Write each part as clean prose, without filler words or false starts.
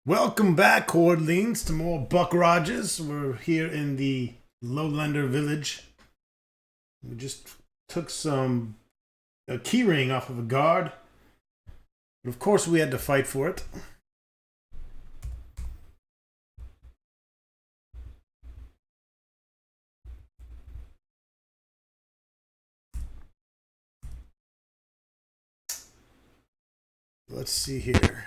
Welcome back, Cordlings, to more Buck Rogers. We're here in the Lowlander village. We just took a key ring off of a guard, but of course we had to fight for it. Let's see here.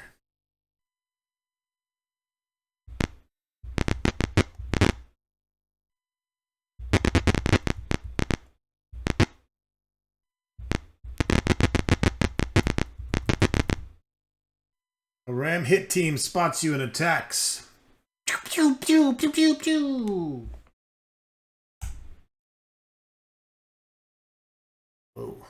A ram hit team spots you and attacks. Pew pew pew pew pew pew. Oh.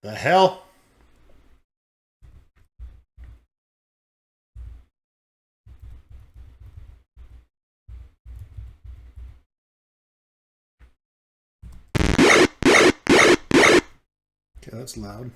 The hell? Okay, that's loud.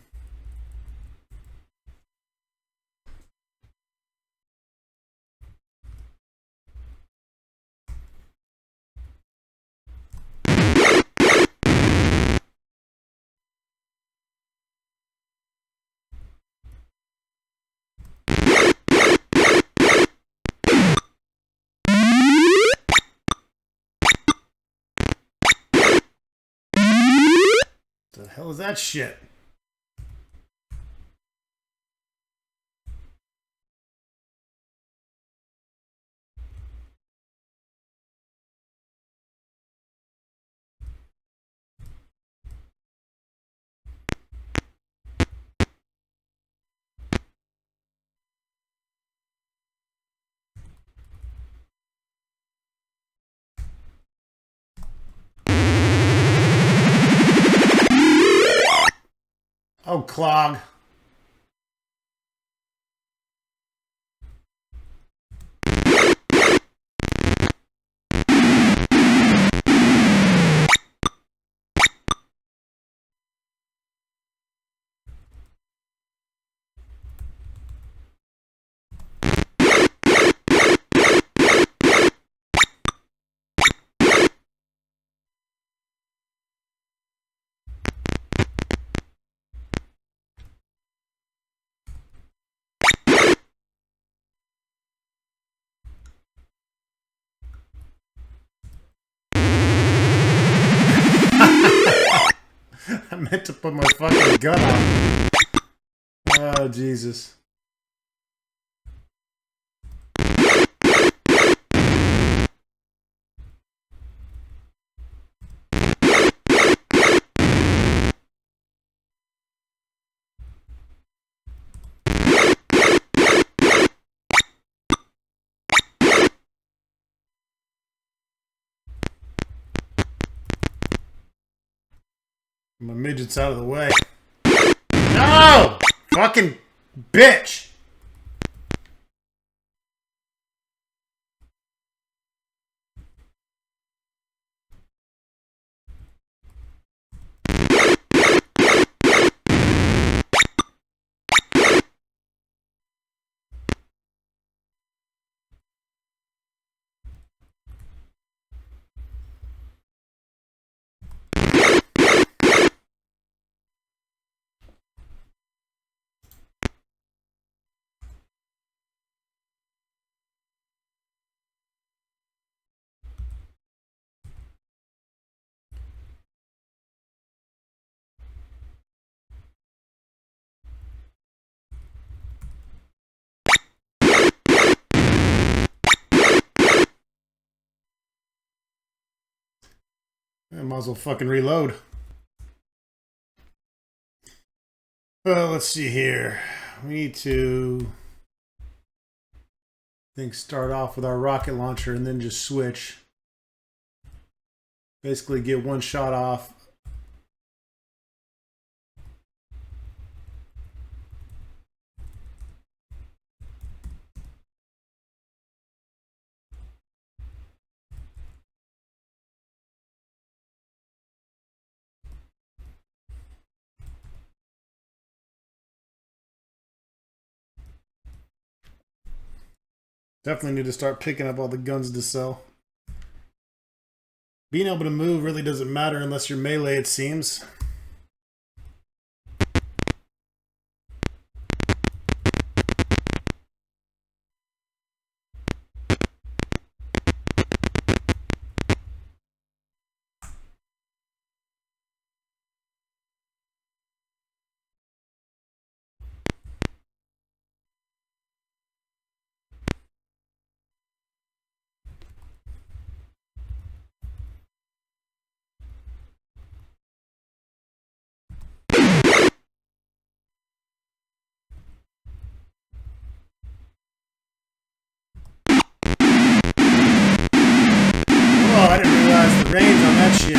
The hell is that shit? Oh, clog. I meant to put my fucking gun on. Oh, Jesus. My midget's out of the way. No! Fucking bitch! I might as well fucking reload. Well, let's see here. We need to, I think, start off with our rocket launcher and then just switch. Basically get one shot off. Definitely need to start picking up all the guns to sell. Being able to move really doesn't matter unless you're melee, it seems. Oh, I didn't realize the range on that shit.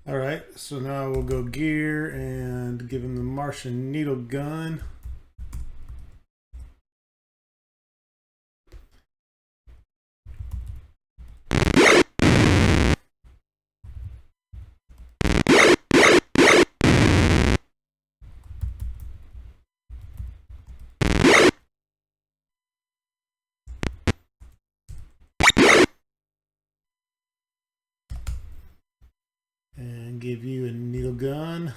Alright, so now we'll go gear and give him the Martian needle gun. And give you a needle gun.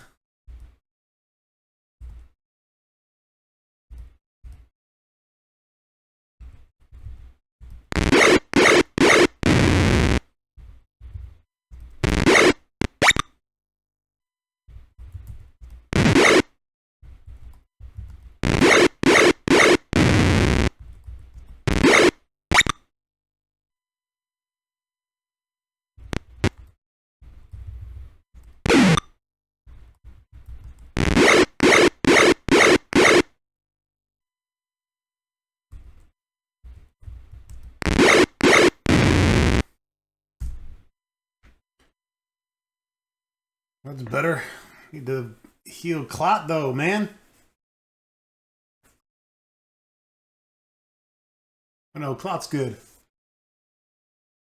That's better. Need to heal clot though, man. I know clot's good.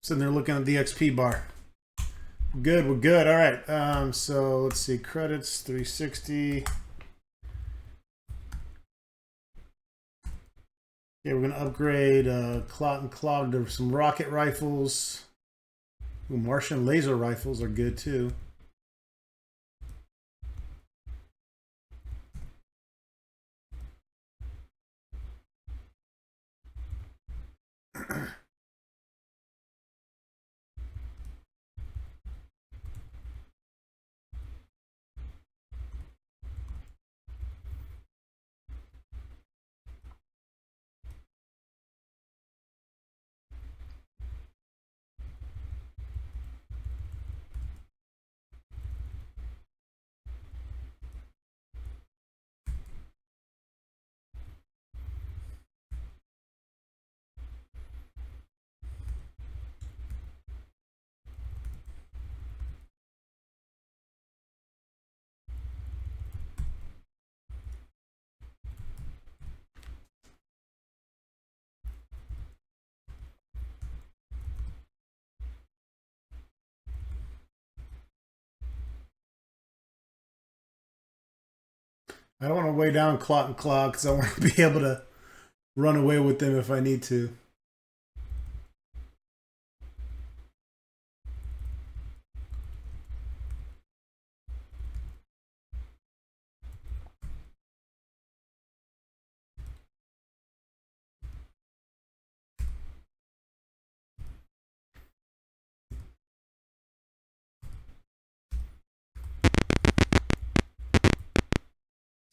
Sitting there looking at the XP bar. Good, we're good. All right. So let's see. Credits 360. Yeah, we're gonna upgrade Clot and Clog to some rocket rifles. Ooh, Martian laser rifles are good too. I don't want to weigh down Clot and Claw because I want to be able to run away with them if I need to.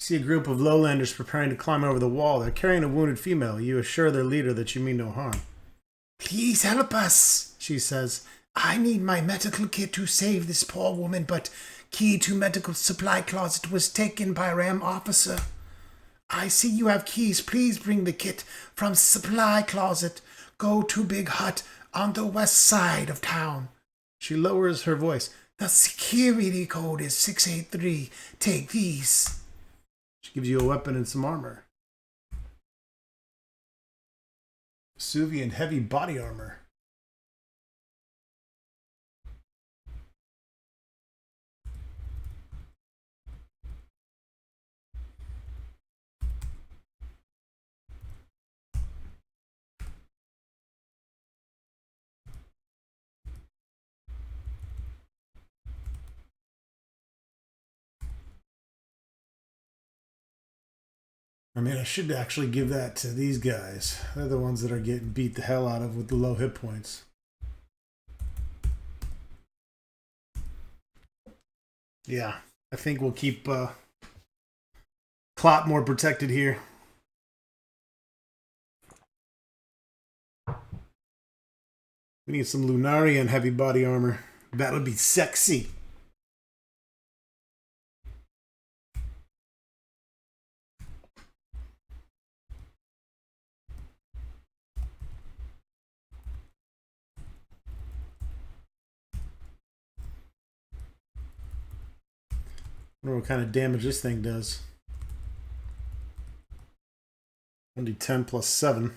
See a group of lowlanders preparing to climb over the wall. They're carrying a wounded female. You assure their leader that you mean no harm. Please help us, she says. I need my medical kit to save this poor woman, but key to medical supply closet was taken by Ram officer. I see you have keys. Please bring the kit from supply closet. Go to big hut on the west side of town. She lowers her voice. The security code is 683. Take these. She gives you a weapon and some armor. Venusian heavy body armor. I mean, I should actually give that to these guys. They're the ones that are getting beat the hell out of with the low hit points. Yeah, I think we'll keep Clot more protected here. We need some Lunarian heavy body armor. That would be sexy. I wonder what kind of damage this thing does. Only 10 plus 7.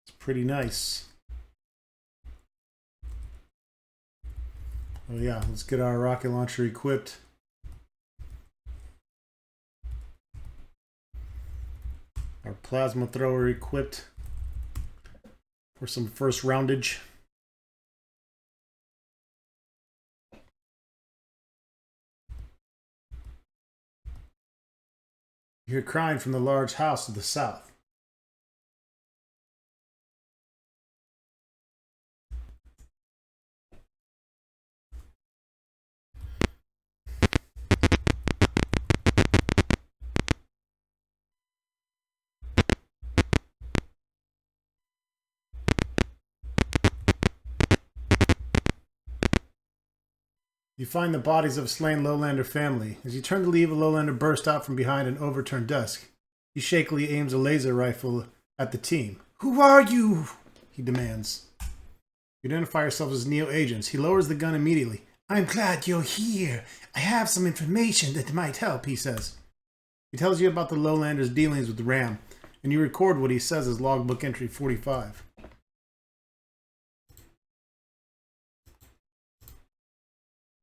It's pretty nice. Oh yeah, let's get our rocket launcher equipped. Our plasma thrower equipped for some first roundage. You hear crying from the large house to the south. You find the bodies of a slain lowlander family. As you turn to leave, a lowlander bursts out from behind an overturned desk. He shakily aims a laser rifle at the team. Who are you? He demands. You identify yourself as Neo agents. He lowers the gun immediately. I'm glad you're here. I have some information that might help, he says. He tells you about the lowlander's dealings with Ram, and you record what he says as logbook entry 45.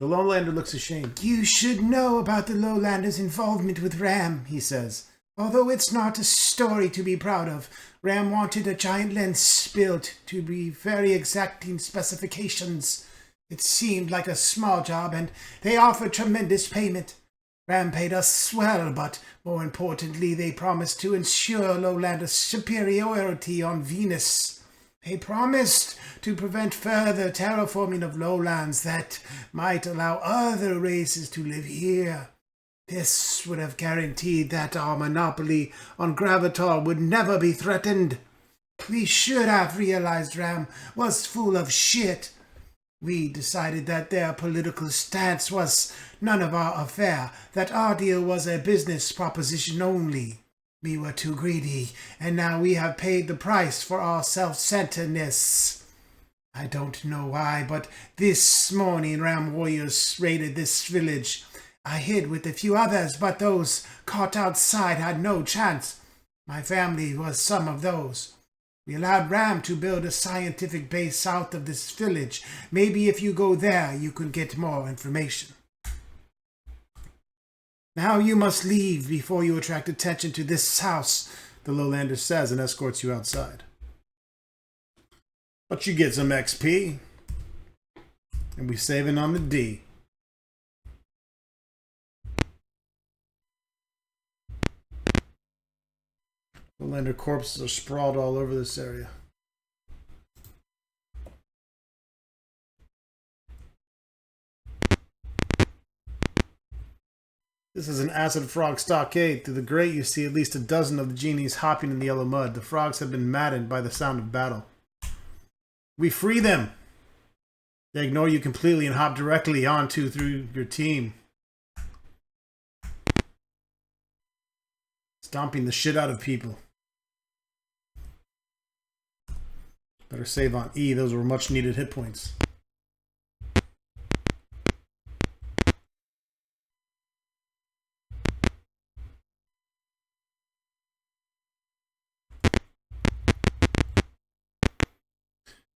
The lowlander looks ashamed. You should know about the lowlander's involvement with Ram, he says. Although it's not a story to be proud of, Ram wanted a giant lens built to be very exacting specifications. It seemed like a small job, and they offered tremendous payment. Ram paid us well, but more importantly, they promised to ensure Lowlander's superiority on Venus. They promised to prevent further terraforming of lowlands that might allow other races to live here. This would have guaranteed that our monopoly on Gravitar would never be threatened. We should have realized Ram was full of shit. We decided that their political stance was none of our affair, that our deal was a business proposition only. We were too greedy, and now we have paid the price for our self-centeredness. I don't know why, but this morning Ram warriors raided this village. I hid with a few others, but those caught outside had no chance. My family was some of those. We allowed Ram to build a scientific base south of this village. Maybe if you go there, you can get more information. Now you must leave before you attract attention to this house, the Lowlander says and escorts you outside. But you get some XP. And we saving on the D. Lowlander corpses are sprawled all over this area. This is an acid frog stockade. Through the grate you see at least a dozen of the genies hopping in the yellow mud. The frogs have been maddened by the sound of battle. We free them. They ignore you completely and hop directly onto through your team. Stomping the shit out of people. Better save on E. Those were much needed hit points.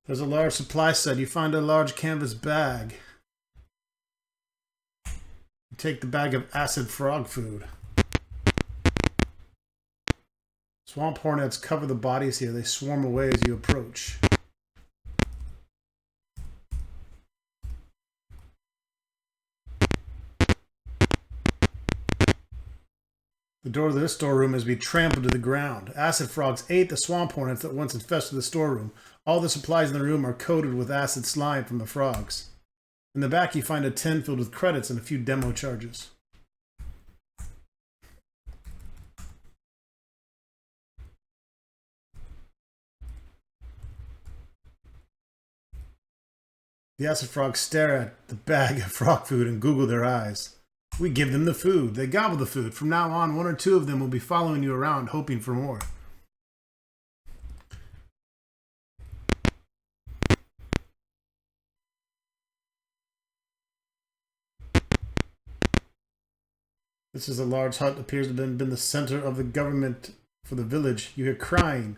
There's a large supply set. You find a large canvas bag. You take the bag of acid frog food. Swamp hornets cover the bodies here. They swarm away as you approach. The door to this storeroom has been trampled to the ground. Acid frogs ate the swamp hornets that once infested the storeroom. All the supplies in the room are coated with acid slime from the frogs. In the back you find a tin filled with credits and a few demo charges. The acid frogs stare at the bag of frog food and Google their eyes. We give them the food. They gobble the food. From now on, one or two of them will be following you around, hoping for more. This is a large hut. Appears to have been the center of the government for the village. You hear crying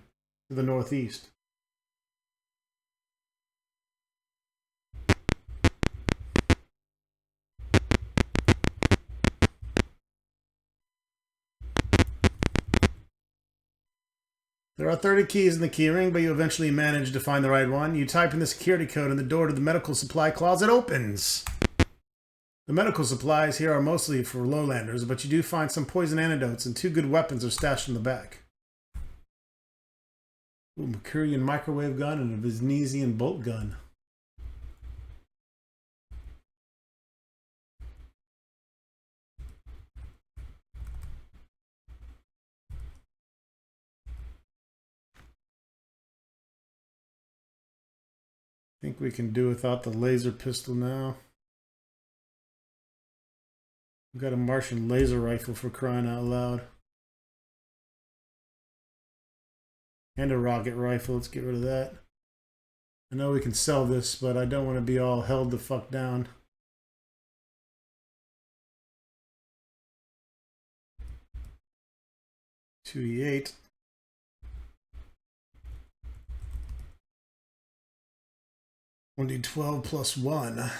to the northeast. There are 30 keys in the keyring, but you eventually manage to find the right one. You type in the security code and the door to the medical supply closet opens. The medical supplies here are mostly for lowlanders, but you do find some poison antidotes and 2 good weapons are stashed in the back. Ooh, Mercurian microwave gun and a Venusian bolt gun. I think we can do without the laser pistol now. We've got a Martian laser rifle for crying out loud. And a rocket rifle. Let's get rid of that. I know we can sell this, but I don't want to be all held the fuck down. $2E8. $1D12 plus 1.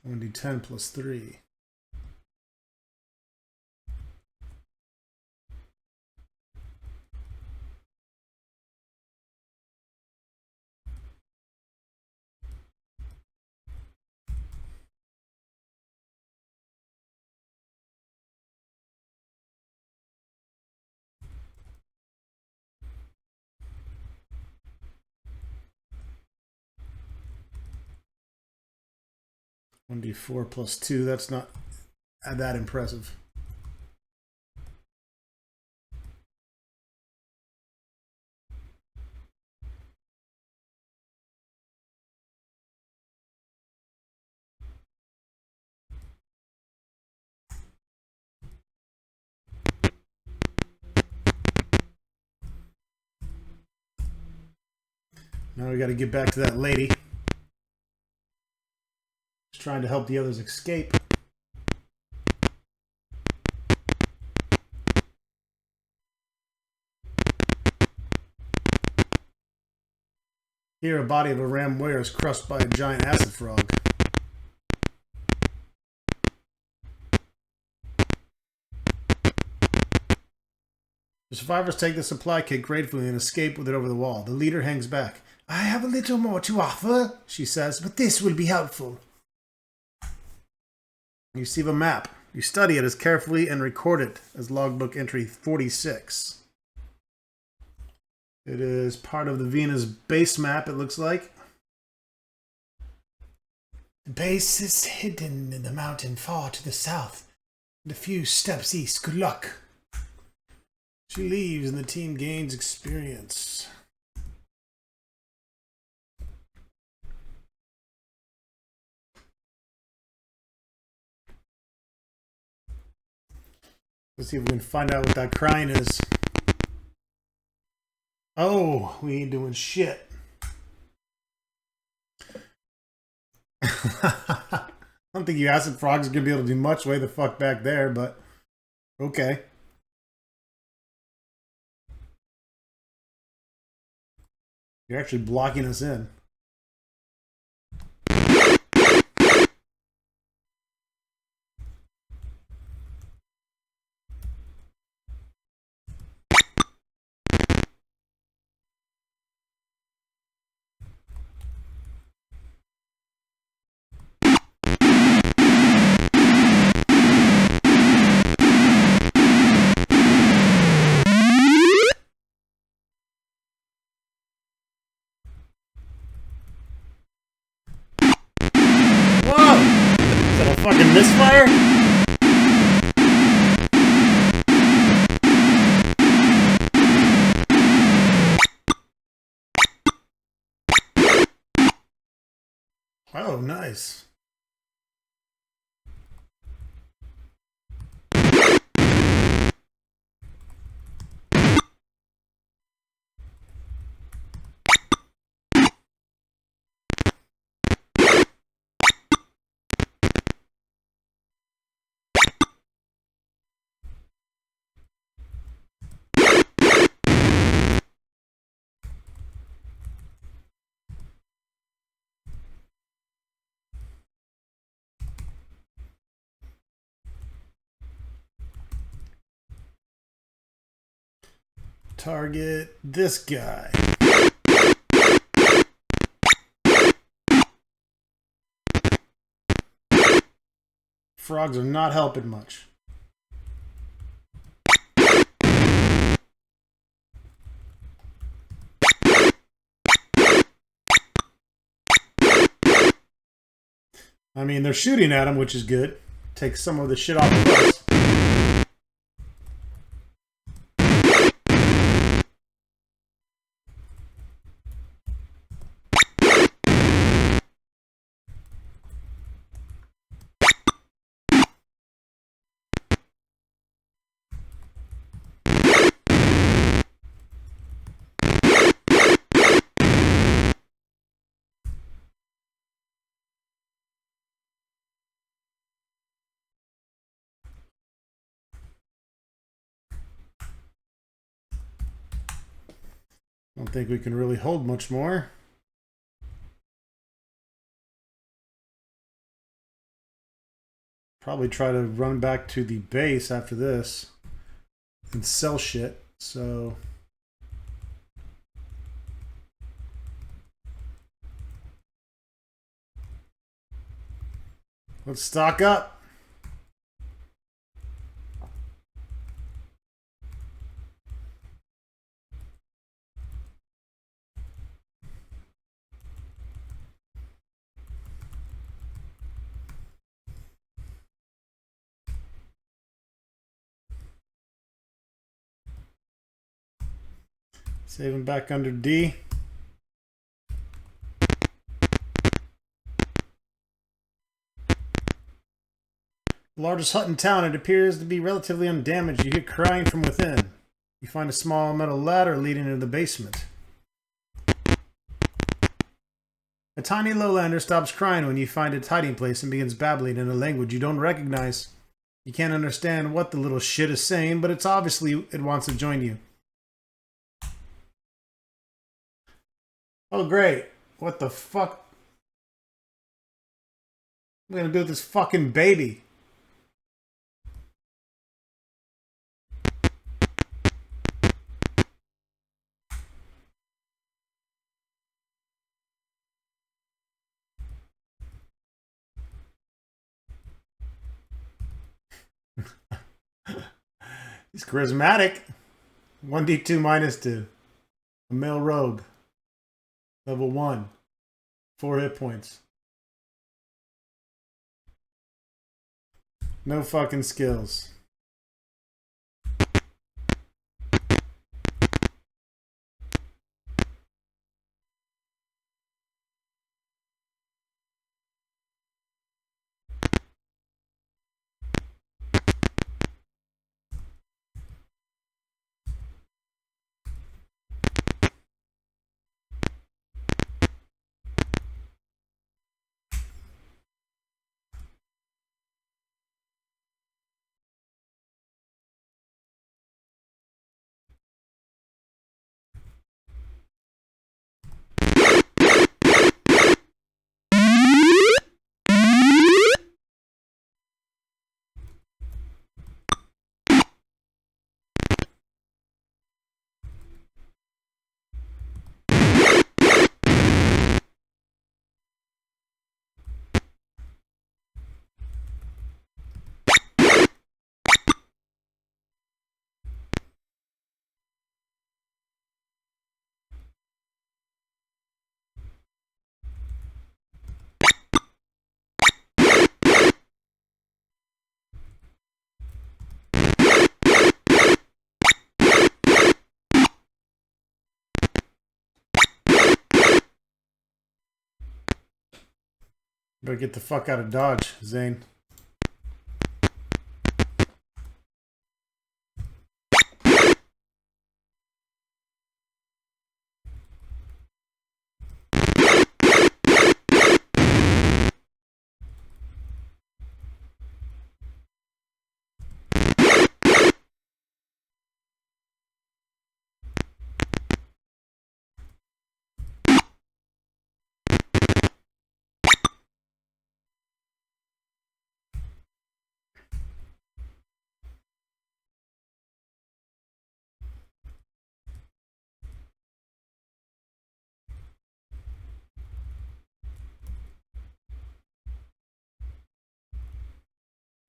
$1D10 plus 3. $1D4 plus 2, that's not that impressive. Now we got to get back to that lady. Trying to help the others escape. Here, a body of a ram were is crushed by a giant acid frog. The survivors take the supply kit gratefully and escape with it over the wall. The leader hangs back. I have a little more to offer, she says, but this will be helpful. You receive a map. You study it as carefully and record it as logbook entry 46. It is part of the Venus base map, it looks like. The base is hidden in the mountain far to the south, and a few steps east. Good luck. She leaves and the team gains experience. Let's see if we can find out what that crying is. Oh, we ain't doing shit. I don't think you acid frogs are going to be able to do much way the fuck back there, but okay. You're actually blocking us in. Fucking misfire? Oh, nice. Target this guy. Frogs are not helping much. I mean, they're shooting at him, which is good. Takes some of the shit off of us. Don't think we can really hold much more. Probably try to run back to the base after this and sell shit. So let's stock up. Saving back under D. The largest hut in town, it appears to be relatively undamaged. You hear crying from within. You find a small metal ladder leading into the basement. A tiny lowlander stops crying when you find its hiding place and begins babbling in a language you don't recognize. You can't understand what the little shit is saying, but it's obviously it wants to join you. Oh, great. What the fuck? What am I gonna do with this fucking baby? He's charismatic. 1d2 minus 2. A male rogue. Level 1. 4 hit points. No fucking skills. Better get the fuck out of Dodge, Zane.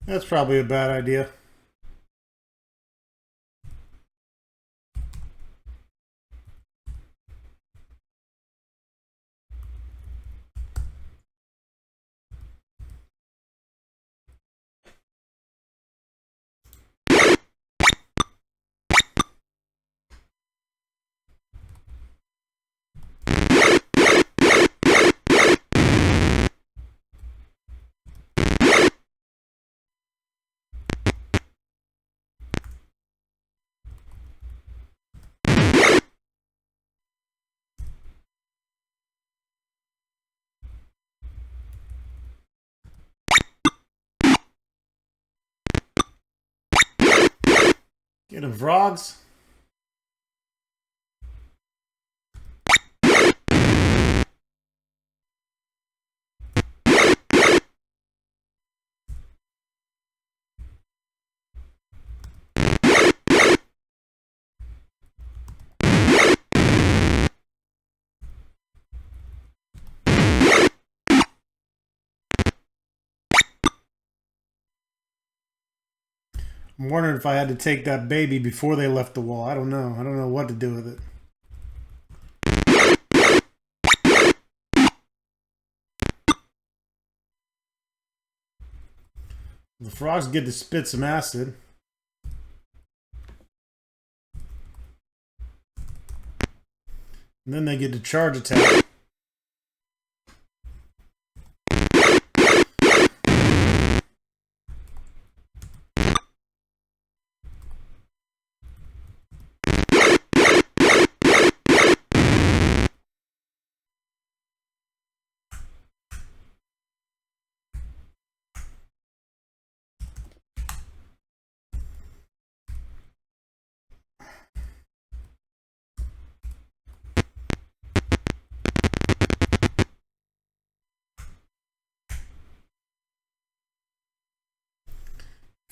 That's probably a bad idea. Get him, frogs. I'm wondering if I had to take that baby before they left the wall. I don't know. I don't know what to do with it. The frogs get to spit some acid. And then they get to charge attack.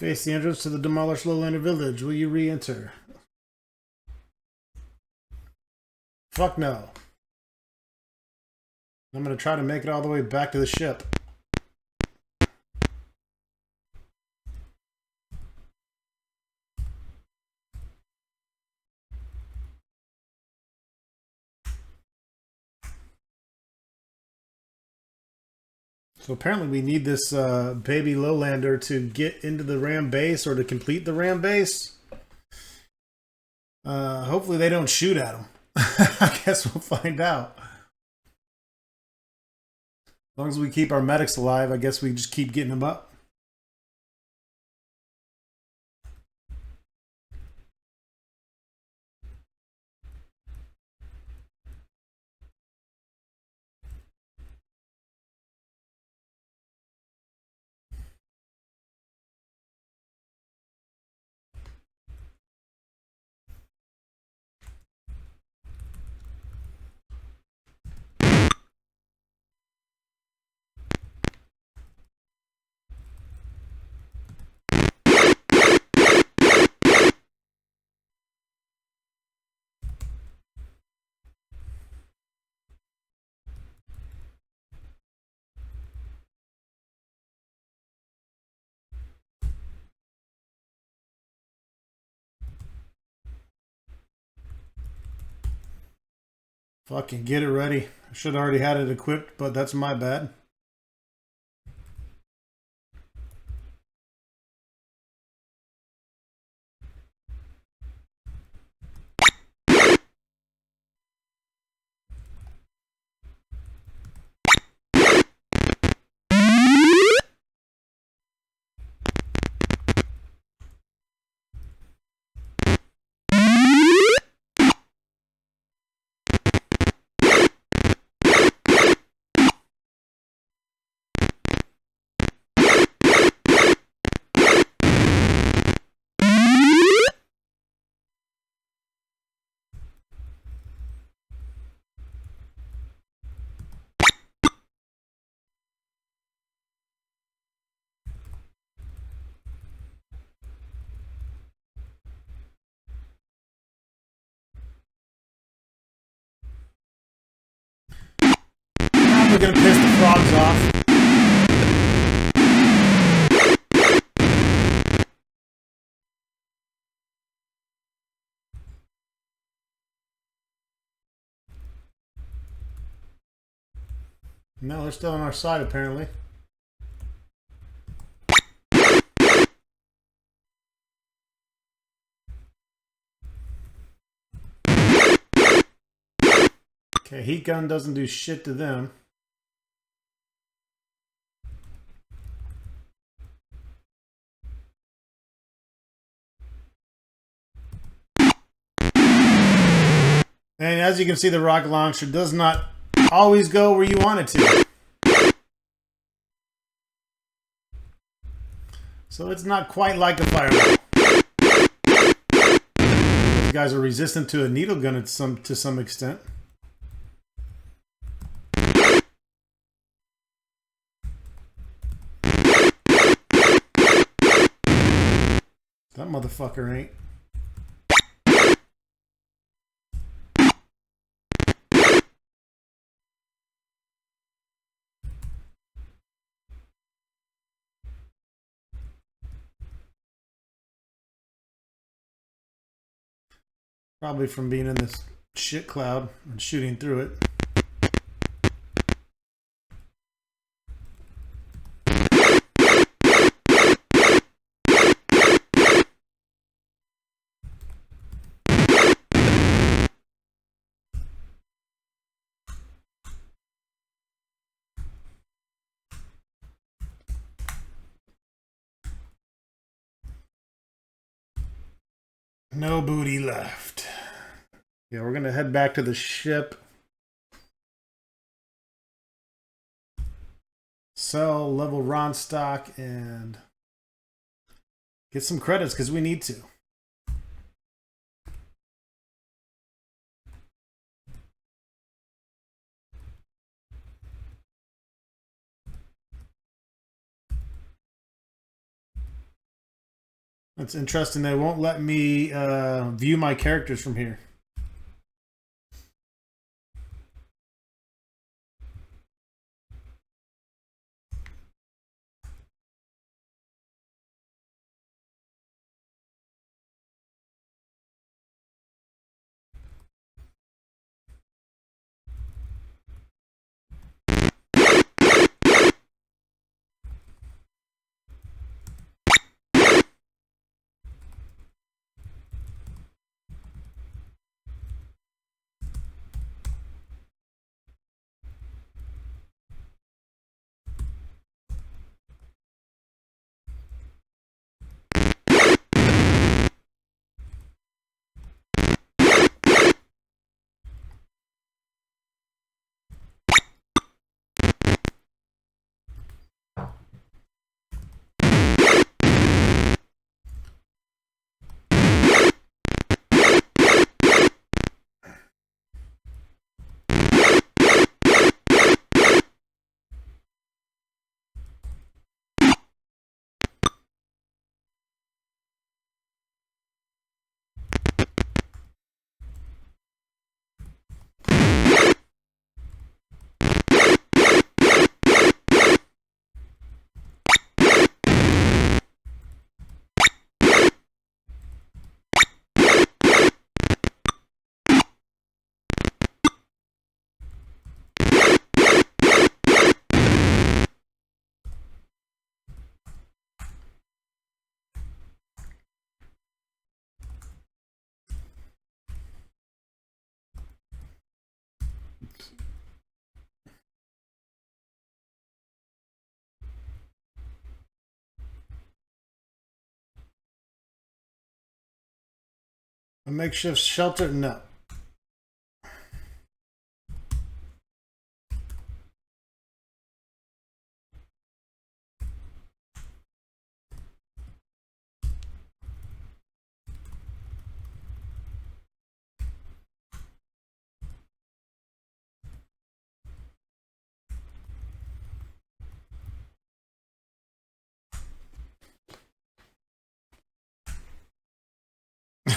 Face the entrance to the demolished Lowlander village. Will you re-enter? Fuck no. I'm gonna try to make it all the way back to the ship. So apparently we need this baby Lowlander to get into the ram base or to complete the ram base. Hopefully they don't shoot at him. I guess we'll find out. As long as we keep our medics alive, I guess we just keep getting them up. Fucking get it ready. I should have already had it equipped, but that's my bad. We're gonna piss the frogs off. No, they're still on our side apparently. Okay, heat gun doesn't do shit to them. And as you can see, the rocket launcher does not always go where you want it to. So it's not quite like a fireball. These guys are resistant to a needle gun to some extent. That motherfucker ain't. Probably from being in this shit cloud and shooting through it. No booty left. Yeah, we're gonna head back to the ship. Sell level Ron stock and get some credits because we need to. That's interesting. They won't let me view my characters from here. A makeshift shelter? No.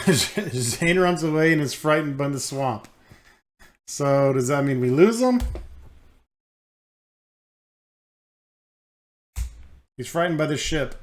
Zane runs away and is frightened by the swamp. So does that mean we lose him? He's frightened by the ship.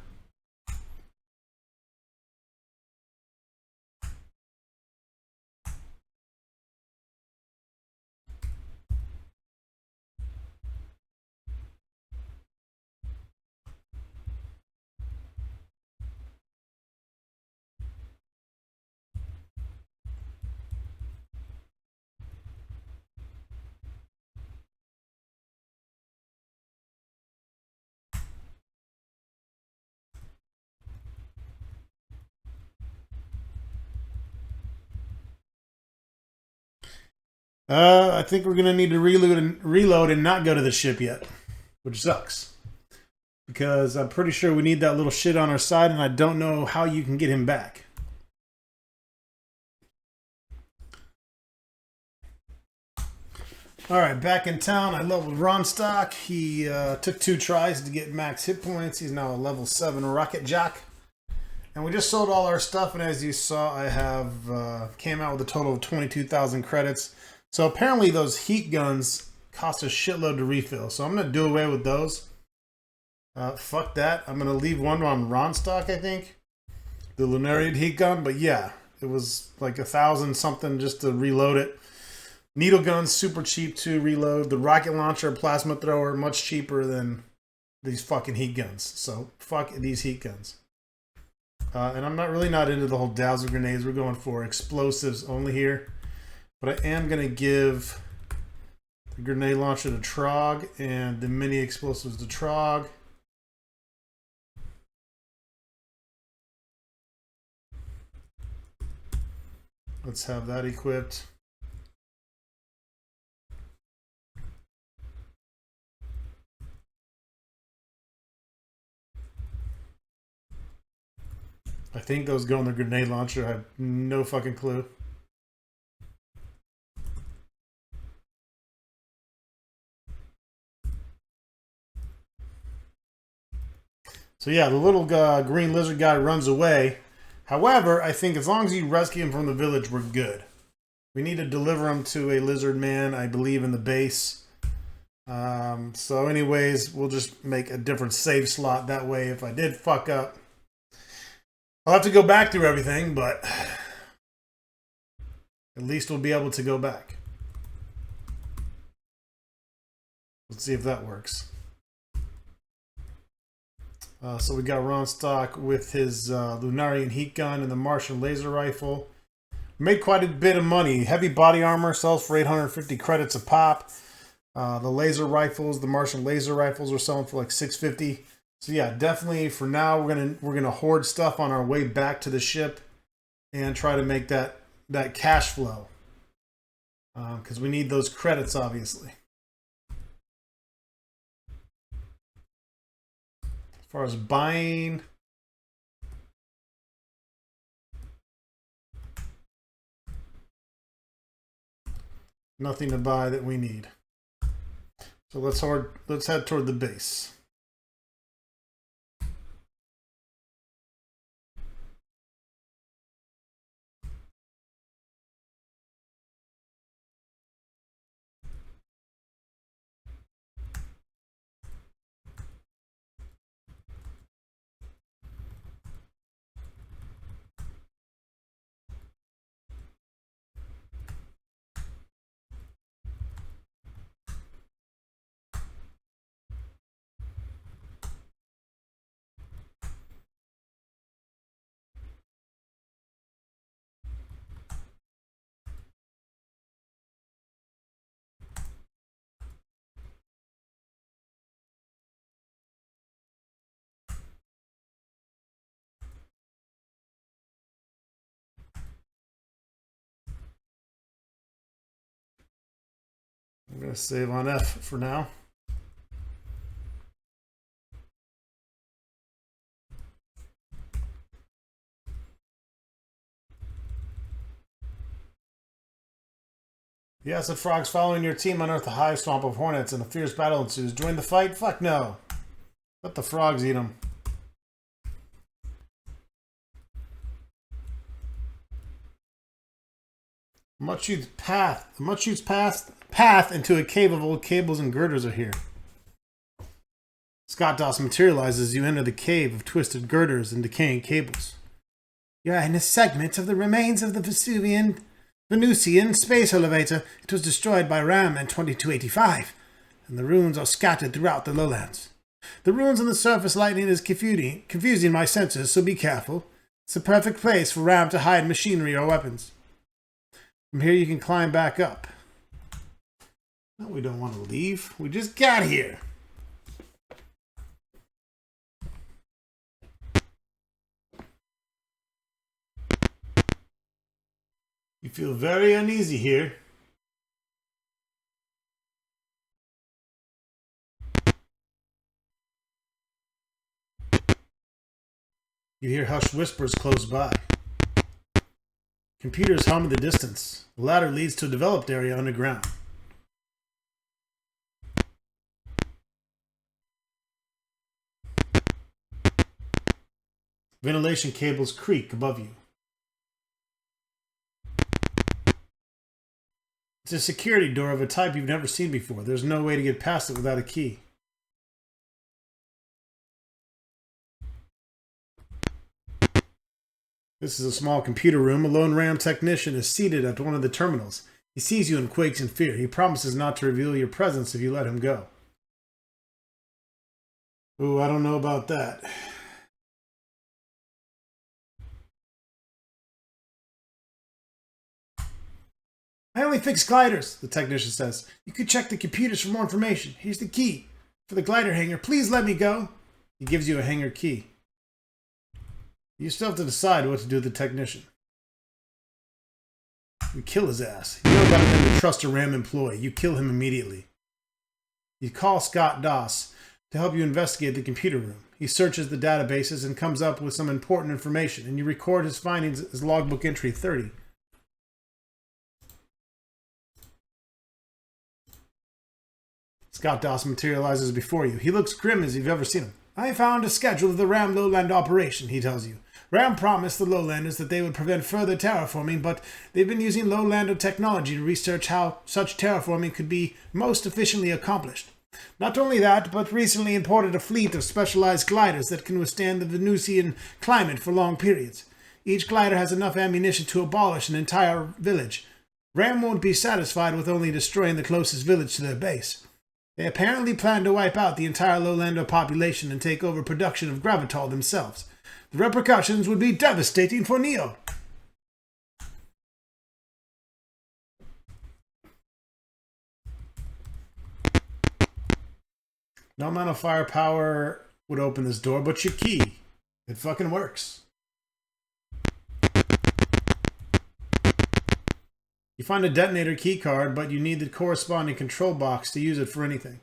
I think we're gonna need to reload and not go to the ship yet, which sucks. Because I'm pretty sure we need that little shit on our side, and I don't know how you can get him back. Alright, back in town, I leveled Ronstock. He took 2 tries to get max hit points. He's now a level 7 rocket jock. And we just sold all our stuff, and as you saw, I have came out with a total of 22,000 credits. So apparently those heat guns cost a shitload to refill. So I'm going to do away with those. Fuck that. I'm going to leave one on Ronstock, I think. The Lunarian heat gun. But yeah, it was like 1,000 something just to reload it. Needle gun's super cheap to reload. The rocket launcher, plasma thrower, much cheaper than these fucking heat guns. So fuck these heat guns. And I'm not into the whole dazzle grenades. We're going for explosives only here. But I am going to give the grenade launcher to Trog and the mini explosives to Trog. Let's have that equipped. I think those go in the grenade launcher. I have no fucking clue. So yeah, the little green lizard guy runs away. However, I think as long as you rescue him from the village, we're good. We need to deliver him to a lizard man, I believe, in the base. So anyways, we'll just make a different save slot. That way, if I did fuck up, I'll have to go back through everything, but at least we'll be able to go back. Let's see if that works. So we got Ronstock with his Lunarian heat gun and the Martian laser rifle. Made quite a bit of money. Heavy body armor sells for 850 credits a pop. The laser rifles, the Martian laser rifles, are selling for like 650. So yeah, definitely for now we're gonna hoard stuff on our way back to the ship and try to make that cash flow because we need those credits, obviously. As far as buying, nothing to buy that we need. So let's head toward the base. I'm going to save on F for now. The acid frogs following your team unearth a hive swamp of hornets and a fierce battle ensues. Join the fight? Fuck no. Let the frogs eat them. Much used path into a cave of old cables and girders are here. Scott Doss materializes as you enter the cave of twisted girders and decaying cables. You're in a segment of the remains of the Venusian space elevator. It was destroyed by Ram in 2285, and the ruins are scattered throughout the lowlands. The ruins on the surface lightning is confusing my senses, so be careful. It's the perfect place for Ram to hide machinery or weapons. From here you can climb back up. No, we don't want to leave. We just got here. You feel very uneasy here. You hear hushed whispers close by. Computers hum in the distance. The ladder leads to a developed area underground. Ventilation cables creak above you. It's a security door of a type you've never seen before. There's no way to get past it without a key. This is a small computer room. A lone RAM technician is seated at one of the terminals. He sees you and quakes in fear. He promises not to reveal your presence if you let him go. Ooh, I don't know about that. I only fix gliders, the technician says. You could check the computers for more information. Here's the key for the glider hangar. Please let me go. He gives you a hangar key. You still have to decide what to do with the technician. You kill his ass. You know better than to trust a RAM employee. You kill him immediately. You call Scott Doss to help you investigate the computer room. He searches the databases and comes up with some important information, and you record his findings as logbook entry 30. Scott Doss materializes before you. He looks grim as you've ever seen him. I found a schedule of the Ram Lowland operation, he tells you. Ram promised the Lowlanders that they would prevent further terraforming, but they've been using Lowlander technology to research how such terraforming could be most efficiently accomplished. Not only that, but recently imported a fleet of specialized gliders that can withstand the Venusian climate for long periods. Each glider has enough ammunition to abolish an entire village. Ram won't be satisfied with only destroying the closest village to their base. They apparently plan to wipe out the entire Lowlander population and take over production of Gravital themselves. The repercussions would be devastating for Neo. No amount of firepower would open this door, but your key. It fucking works. You find a detonator key card, but you need the corresponding control box to use it for anything.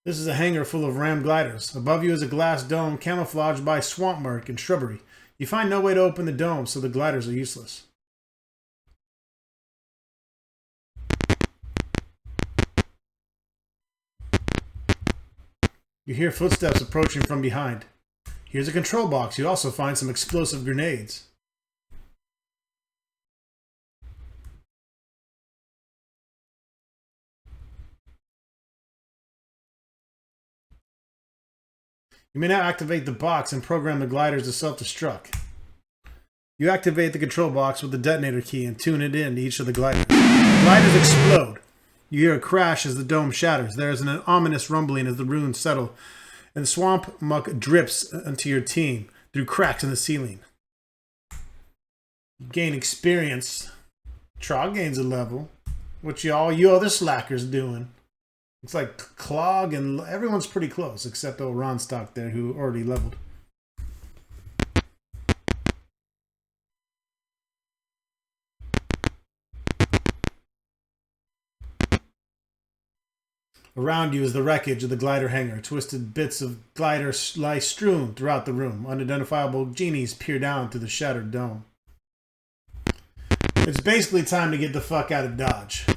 This is a hangar full of Ram gliders. Above you is a glass dome camouflaged by swamp murk and shrubbery. You find no way to open the dome, so the gliders are useless. You hear footsteps approaching from behind. Here's a control box. You also find some explosive grenades. You may now activate the box and program the gliders to self-destruct. You activate the control box with the detonator key and tune it in to each of the gliders. The gliders explode. You hear a crash as the dome shatters. There is an ominous rumbling as the runes settle, and swamp muck drips onto your team through cracks in the ceiling. You gain experience. Trog gains a level. What you other slackers doing? It's like Clog and everyone's pretty close, except old Ronstock there, who already leveled. Around you is the wreckage of the glider hangar. Twisted bits of glider lie strewn throughout the room. Unidentifiable genies peer down through the shattered dome. It's basically time to get the fuck out of Dodge.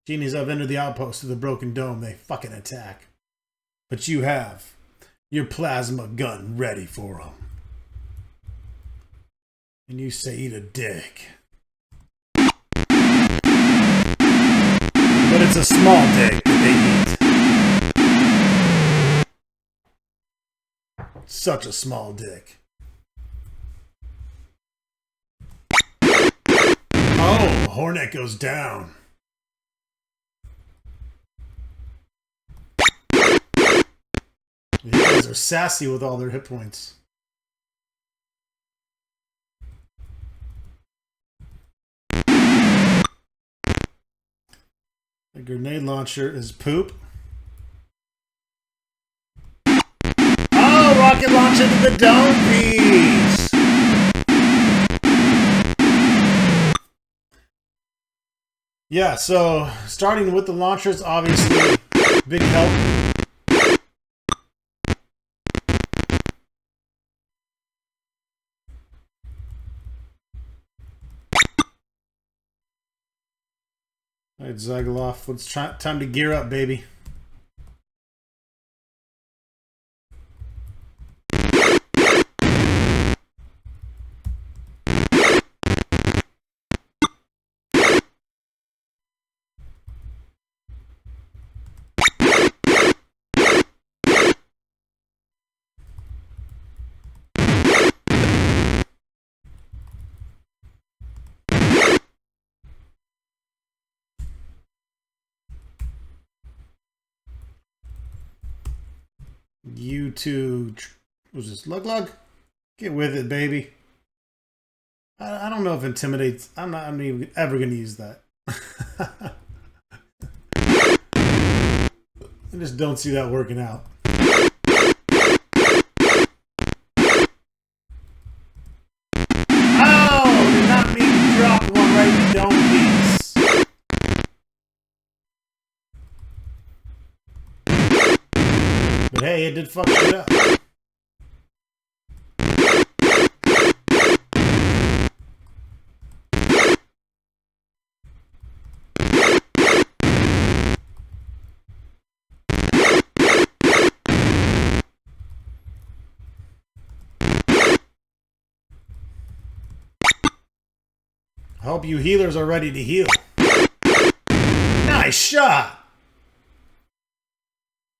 Genies have entered the outpost of the broken dome. They fucking attack. But you have your plasma gun ready for them. And you say, eat a dick. But it's a small dick that they eat. Such a small dick. Oh, Hornet goes down. These guys are sassy with all their hit points. The grenade launcher is poop. Oh, rocket launch into the dome piece! Yeah, so starting with the launchers, obviously, big help. All right, Zagaloff, let's try. Time to gear up, baby. You two, was this Lug? Get with it, baby. I don't know if intimidates. I'm even ever gonna use that. I just don't see that working out. Oh, did not mean to drop one right in the dome piece. But hey, it did fuck it up. I hope you healers are ready to heal. Nice shot!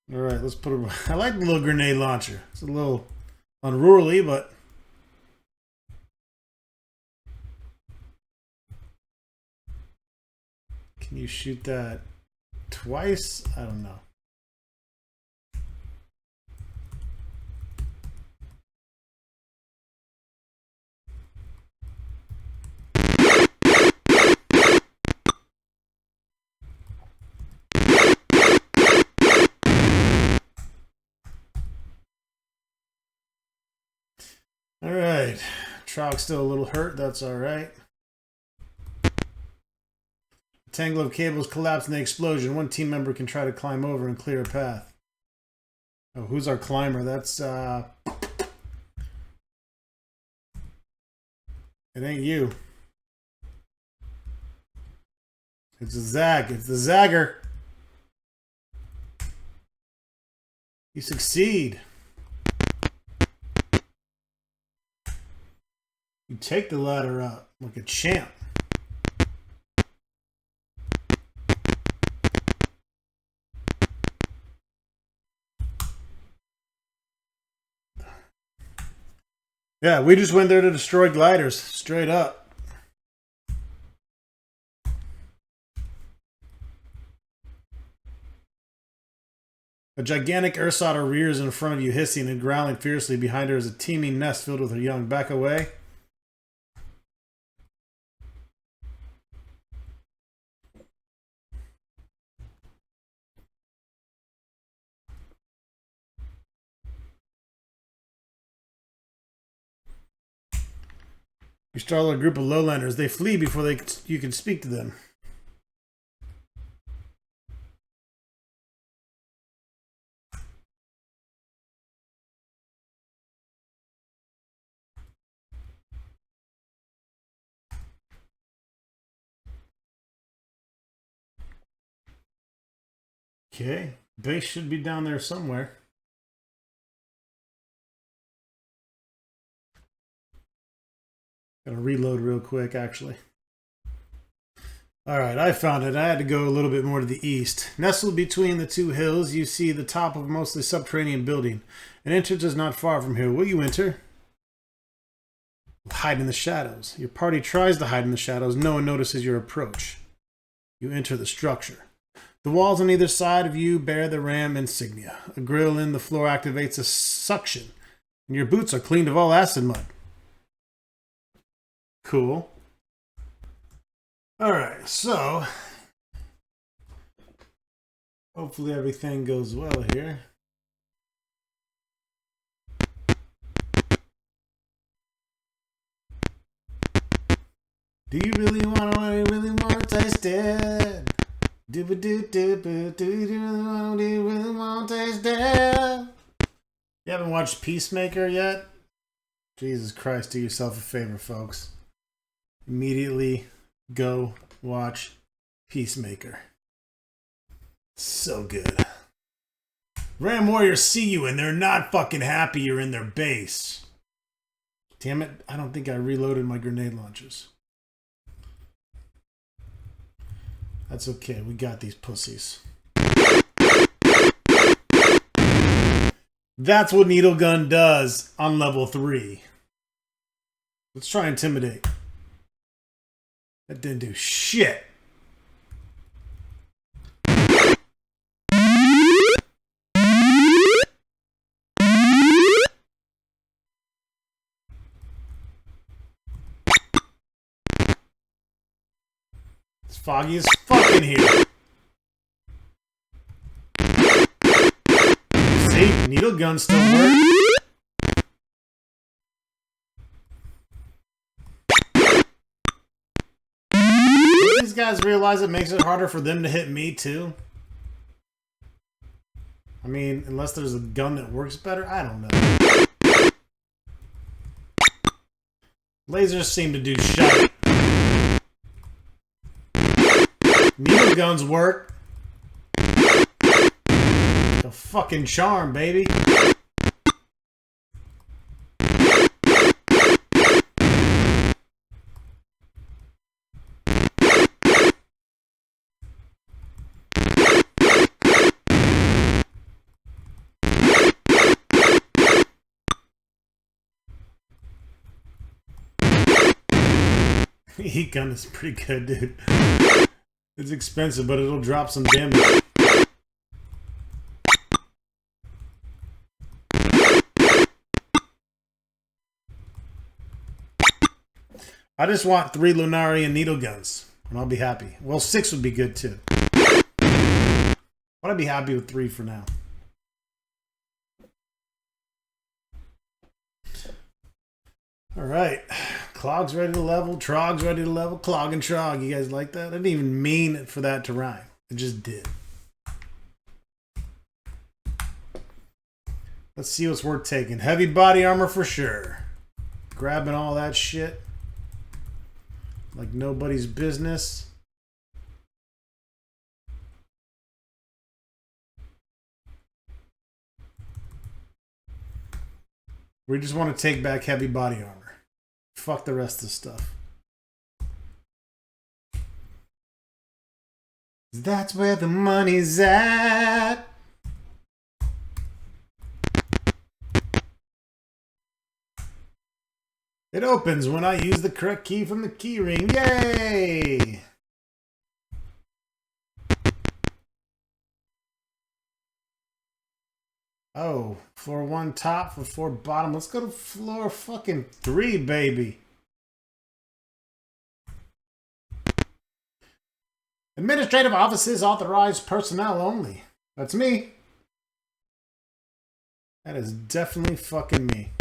Alright, let's put it... I like the little grenade launcher. It's a little unruly, but... Can you shoot that twice? I don't know. Alright. Trog's still a little hurt. That's alright. Tangle of cables collapsed in the explosion. One team member can try to climb over and clear a path. Oh, who's our climber? That's, it ain't you. It's a Zag. It's the Zagger. You succeed. You take the ladder up like a champ. Yeah, we just went there to destroy gliders, straight up. A gigantic ursotter rears in front of you, hissing and growling fiercely. Behind her is a teeming nest filled with her young. Back away. You startle a group of lowlanders. They flee before you can speak to them. Okay, base should be down there somewhere. Gotta reload real quick, actually. Alright, I found it. I had to go a little bit more to the east. Nestled between the two hills, you see the top of a mostly subterranean building. An entrance is not far from here. Will you enter? Hide in the shadows. Your party tries to hide in the shadows. No one notices your approach. You enter the structure. The walls on either side of you bear the RAM insignia. A grill in the floor activates a suction, and your boots are cleaned of all acid mud. Cool. Alright, so hopefully everything goes well here. Do you really want to taste it? Do you really want to taste it? You haven't watched Peacemaker yet? Jesus Christ, do yourself a favor, folks. Immediately go watch Peacemaker. So good. Ram Warriors see you and they're not fucking happy you're in their base. Damn it, I don't think I reloaded my grenade launchers. That's okay, we got these pussies. That's what Needle Gun does on level 3. Let's try Intimidate. That didn't do shit. It's foggy as fuck in here. See? Needle Gun still works. These guys realize it makes it harder for them to hit me too. I mean, unless there's a gun that works better, I don't know. Lasers seem to do shit. Needle guns work. The fucking charm, baby. Heat gun is pretty good, dude. It's expensive, but it'll drop some damage. I just want 3 Lunarian needle guns, and I'll be happy. Well, 6 would be good, too. But I'd be happy with 3 for now. Alright. Clog's ready to level. Trog's ready to level. Clog and Trog. You guys like that? I didn't even mean for that to rhyme. It just did. Let's see what's worth taking. Heavy body armor for sure. Grabbing all that shit like nobody's business. We just want to take back heavy body armor. Fuck the rest of the stuff. That's where the money's at. It opens when I use the correct key from the key ring. Yay! Oh, floor 1 top for 4 bottom. Let's go to floor fucking 3, baby. Administrative offices authorized personnel only. That's me. That is definitely fucking me.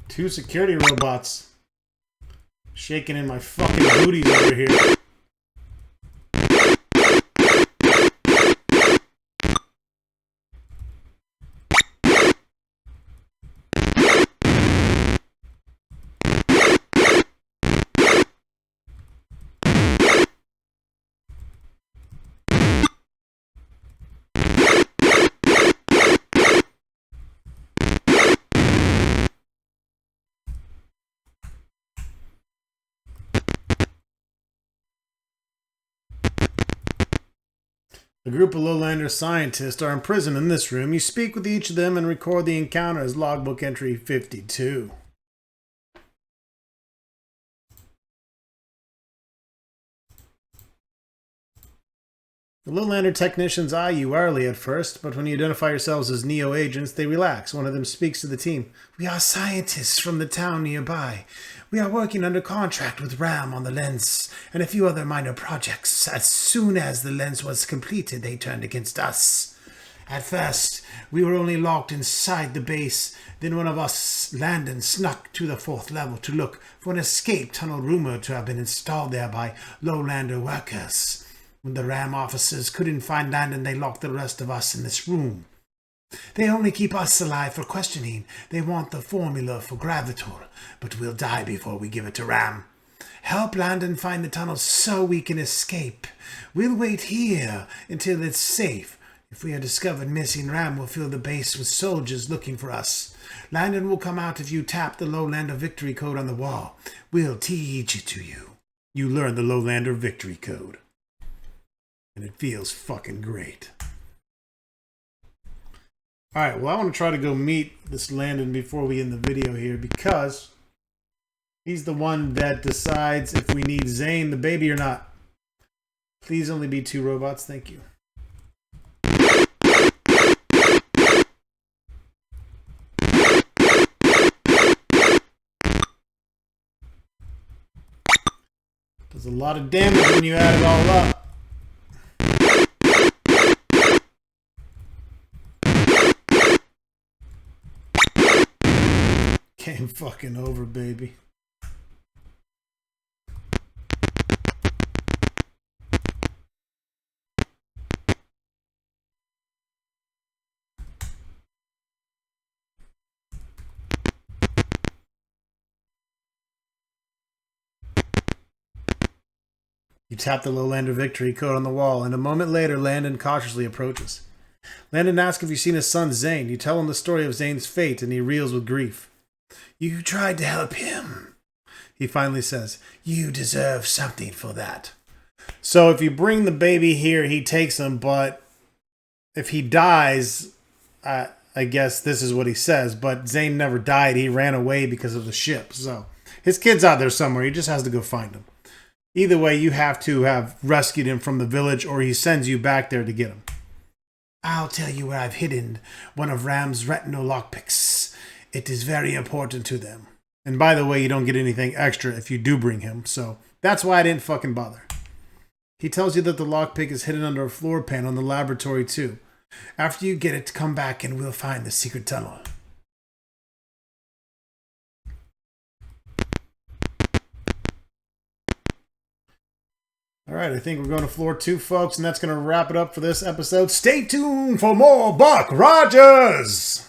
Two security robots shaking in my fucking booties over here. A group of Lowlander scientists are imprisoned in this room. You speak with each of them and record the encounter as logbook entry 52. The Lowlander technicians eye you warily at first, but when you identify yourselves as Neo agents, they relax. One of them speaks to the team. We are scientists from the town nearby. We are working under contract with RAM on the lens and a few other minor projects. As soon as the lens was completed, they turned against us. At first, we were only locked inside the base. Then one of us, Landon, snuck to the 4th level to look for an escape tunnel rumored to have been installed there by Lowlander workers. When the RAM officers couldn't find Landon, they locked the rest of us in this room. They only keep us alive for questioning. They want the formula for Gravitor, but we'll die before we give it to RAM. Help Landon find the tunnel so we can escape. We'll wait here until it's safe. If we are discovered missing, RAM will fill the base with soldiers looking for us. Landon will come out if you tap the Lowlander victory code on the wall. We'll teach it to you. You learn the Lowlander victory code. And it feels fucking great. Alright, well, I want to try to go meet this Landon before we end the video here, because he's the one that decides if we need Zane the baby or not. Please only be 2 robots, thank you. Does a lot of damage when you add it all up. Game fucking over, baby. You tap the Lowlander victory code on the wall, and a moment later, Landon cautiously approaches. Landon asks if you've seen his son, Zane. You tell him the story of Zane's fate, and he reels with grief. You tried to help him, he finally says. You deserve something for that. So if you bring the baby here, he takes him, but if he dies, I guess this is what he says, but Zane never died. He ran away because of the ship. So his kid's out there somewhere. He just has to go find him. Either way, you have to have rescued him from the village, or he sends you back there to get him. I'll tell you where I've hidden one of Ram's retinal lockpicks. It is very important to them. And by the way, you don't get anything extra if you do bring him, so that's why I didn't fucking bother. He tells you that the lockpick is hidden under a floor pan on the laboratory too. After you get it, come back and we'll find the secret tunnel. All right, I think we're going to floor 2, folks, and that's going to wrap it up for this episode. Stay tuned for more Buck Rogers!